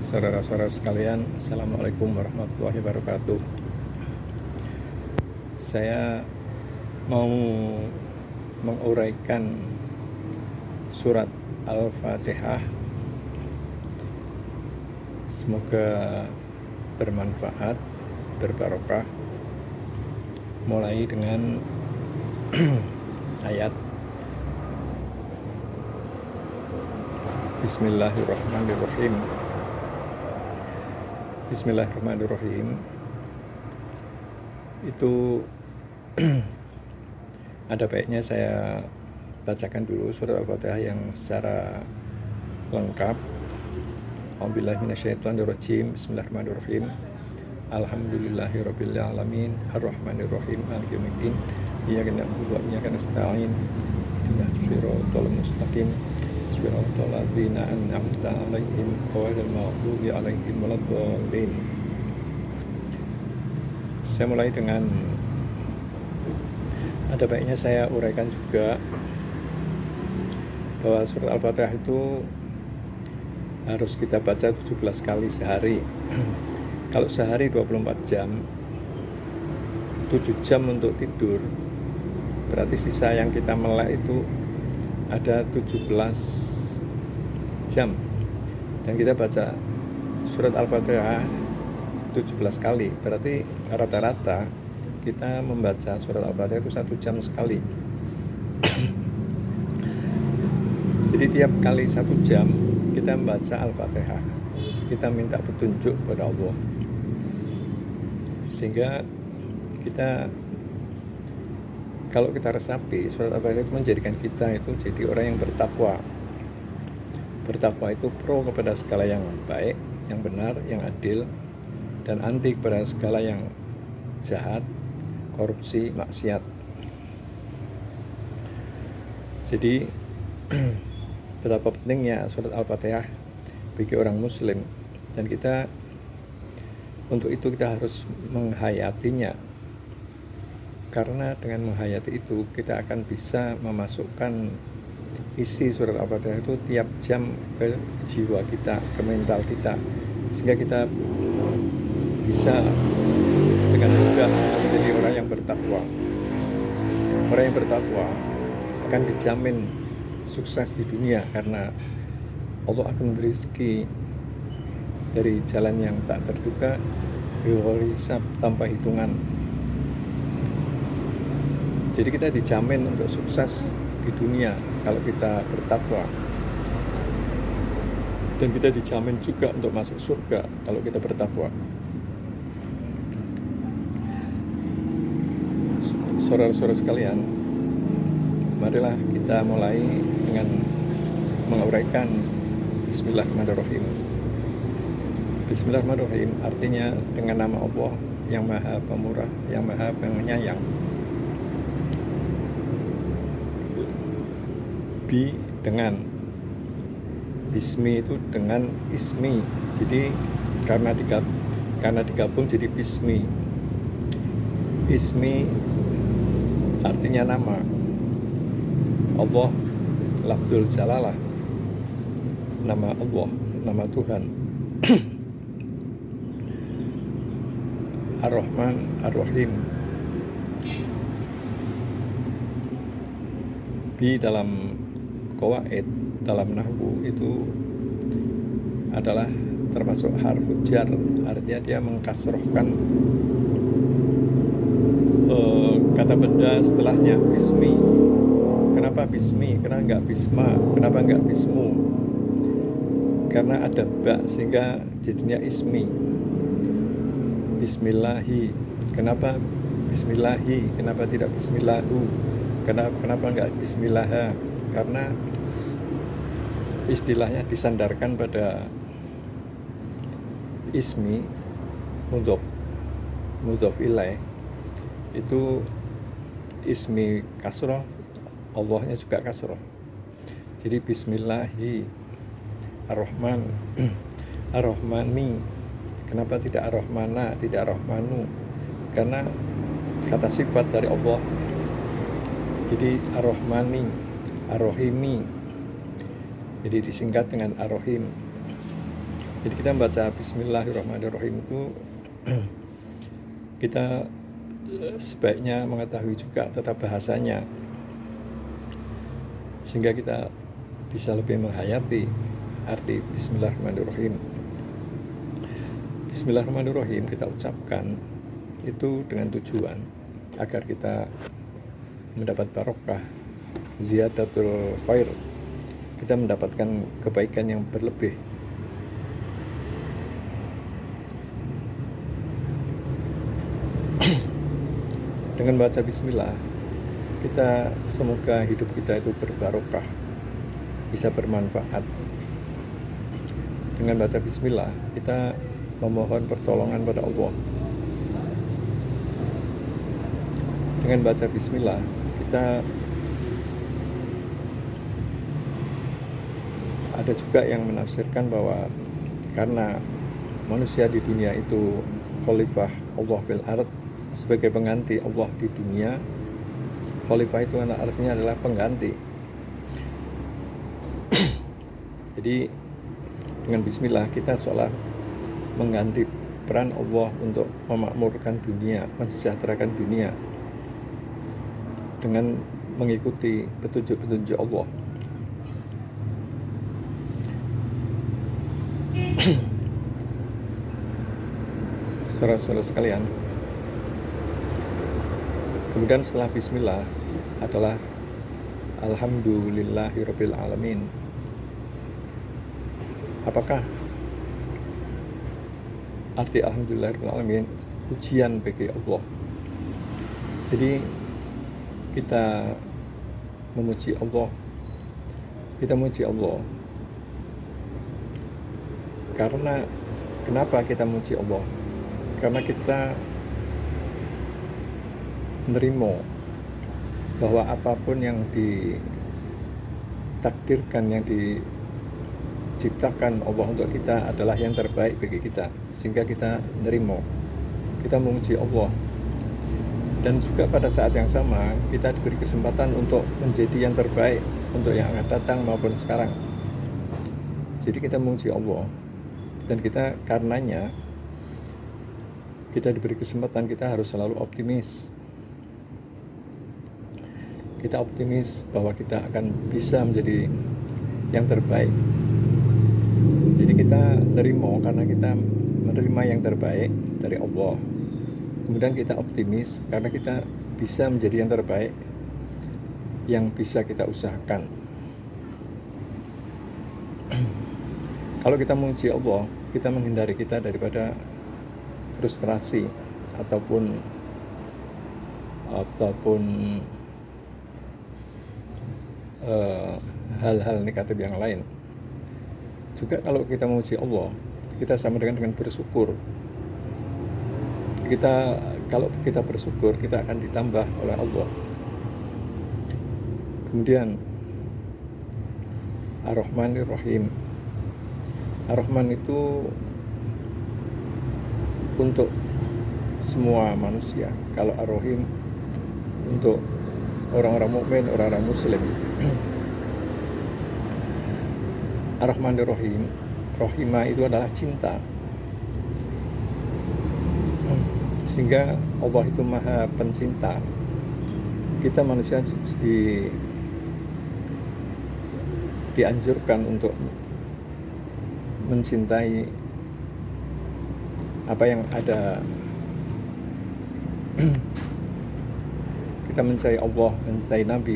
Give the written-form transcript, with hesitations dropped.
Saudara-saudara sekalian, Assalamualaikum warahmatullahi wabarakatuh. Saya mau menguraikan surat Al-Fatihah. Semoga bermanfaat, berbarokah. Mulai dengan ayat Bismillahirrahmanirrahim. Bismillahirrahmanirrahim. Itu ada baiknya saya bacakan dulu surat Al-Fatihah yang secara lengkap. A'udzubillahi minasyaitonirrajim. Bismillahirrahmanirrahim. Alhamdulillahirabbil alamin, arrahmanirrahim, maliki yaumiddin. Iyyaka na'budu wa iyyaka nasta'in. Ihdinas siratal mustaqim. Shiratal ladzina an'amta 'alaihim ghairil maghdubi 'alaihim waladdallin. Saya mulai dengan ada baiknya saya uraikan juga bahwa surat Al-Fatihah itu harus kita baca 17 kali sehari. Kalau sehari 24 jam, 7 jam untuk tidur, berarti sisa yang kita melek itu ada 17 jam. Dan kita baca surat Al-Fatihah 17 kali, berarti rata-rata kita membaca surat Al-Fatihah itu 1 jam sekali. Jadi tiap kali 1 jam kita membaca Al-Fatihah, kita minta petunjuk pada Allah, sehingga kita, kalau kita resapi, surat Al-Fatihah itu menjadikan kita itu jadi orang yang bertakwa. Bertakwa itu pro kepada segala yang baik, yang benar, yang adil, dan anti kepada segala yang jahat, korupsi, maksiat. Jadi betapa pentingnya surat Al-Fatihah bagi orang muslim, dan kita untuk itu kita harus menghayatinya, karena dengan menghayati itu kita akan bisa memasukkan isi surat Al-Fatihah itu tiap jam ke jiwa kita, ke mental kita, sehingga kita bisa dengan mudah menjadi orang yang bertakwa. Orang yang bertakwa akan dijamin sukses di dunia, karena Allah akan memberi rezeki dari jalan yang tak terduga, bighairi hisab, tanpa hitungan. Jadi kita dijamin untuk sukses di dunia kalau kita bertakwa, dan kita dijamin juga untuk masuk surga kalau kita bertakwa. Saudara-saudara sekalian, marilah kita mulai dengan menguraikan Bismillahirrahmanirrahim. Bismillahirrahmanirrahim artinya dengan nama Allah yang Maha Pemurah, yang Maha Penyayang. Bi dengan, bismi itu dengan ismi. Jadi karena digabung jadi bismi. Ismi artinya nama. Allah lafdzul jalalah, nama Allah, nama Tuhan. Ar-Rahman, Ar-Rahim. Bi dalam qawaid, dalam nahwu itu adalah termasuk harfu jar, artinya dia mengkasrohkan kata benda setelahnya, bismi. Kenapa bismi? Kenapa enggak bisma? Kenapa enggak bismu? Karena ada ba, sehingga jadinya ismi. Bismillahi. Kenapa bismillahi? Kenapa tidak bismillahu? Kenapa enggak bismillaha? Karena istilahnya disandarkan pada ismi, mudhof ilaih. Itu ismi kasroh, Allahnya juga kasroh. Jadi bismillahi, ar-Rahman, ar-Rahmani. Kenapa tidak ar-Rahmana, tidak ar-Rahmanu? Karena kata sifat dari Allah. Jadi ar-Rahmani, ar-Rahimi. Jadi disingkat dengan ar-Rahim. Jadi kita membaca Bismillahirrahmanirrahim itu kita sebaiknya mengetahui juga tata bahasanya, sehingga kita bisa lebih menghayati arti Bismillahirrahmanirrahim. Bismillahirrahmanirrahim kita ucapkan itu dengan tujuan agar kita mendapat barokah, ziyadatul khair, kita mendapatkan kebaikan yang berlebih. Dengan baca bismillah, kita semoga hidup kita itu berbarokah, bisa bermanfaat. Dengan baca bismillah, kita memohon pertolongan pada Allah. Dengan baca bismillah, kita ada juga yang menafsirkan bahwa karena manusia di dunia itu khalifah Allah fil ard, sebagai pengganti Allah di dunia. Khalifah itu artinya adalah pengganti. Jadi dengan bismillah kita seolah mengganti peran Allah untuk memakmurkan dunia, mensejahterakan dunia dengan mengikuti petunjuk-petunjuk Allah. Saudara-saudara sekalian, kemudian setelah bismillah adalah alhamdulillahirabbil alamin. Apakah arti alhamdulillahirabbil alamin? Pujian bagi Allah. Jadi kita memuji Allah. Kita memuji Allah. Karena kenapa kita memuji Allah? Karena kita menerima bahwa apapun yang ditakdirkan, yang diciptakan Allah untuk kita adalah yang terbaik bagi kita, sehingga kita menerima, kita memuji Allah. Dan juga pada saat yang sama kita diberi kesempatan untuk menjadi yang terbaik untuk yang akan datang maupun sekarang. Jadi kita memuji Allah, dan kita karenanya kita diberi kesempatan, kita harus selalu optimis. Kita optimis bahwa kita akan bisa menjadi yang terbaik. Jadi kita menerima karena kita menerima yang terbaik dari Allah. Kemudian kita optimis karena kita bisa menjadi yang terbaik yang bisa kita usahakan. Kalau kita memuji Allah, kita menghindari kita daripada frustrasi ataupun hal-hal negatif yang lain. Juga kalau kita memuji Allah, kita sama dengan bersyukur. Kalau kita bersyukur, kita akan ditambah oleh Allah. Kemudian Ar-Rahmanir-Rahim. Ar-Rahman itu untuk semua manusia. Kalau Ar-Rahim untuk orang-orang mukmin, orang-orang muslim. Ar-Rahmanir-Rahim, Rahimah itu adalah cinta. Sehingga Allah itu maha pencinta. Kita manusia dianjurkan untuk mencintai apa yang ada. Kita mencintai Allah, mencintai Nabi,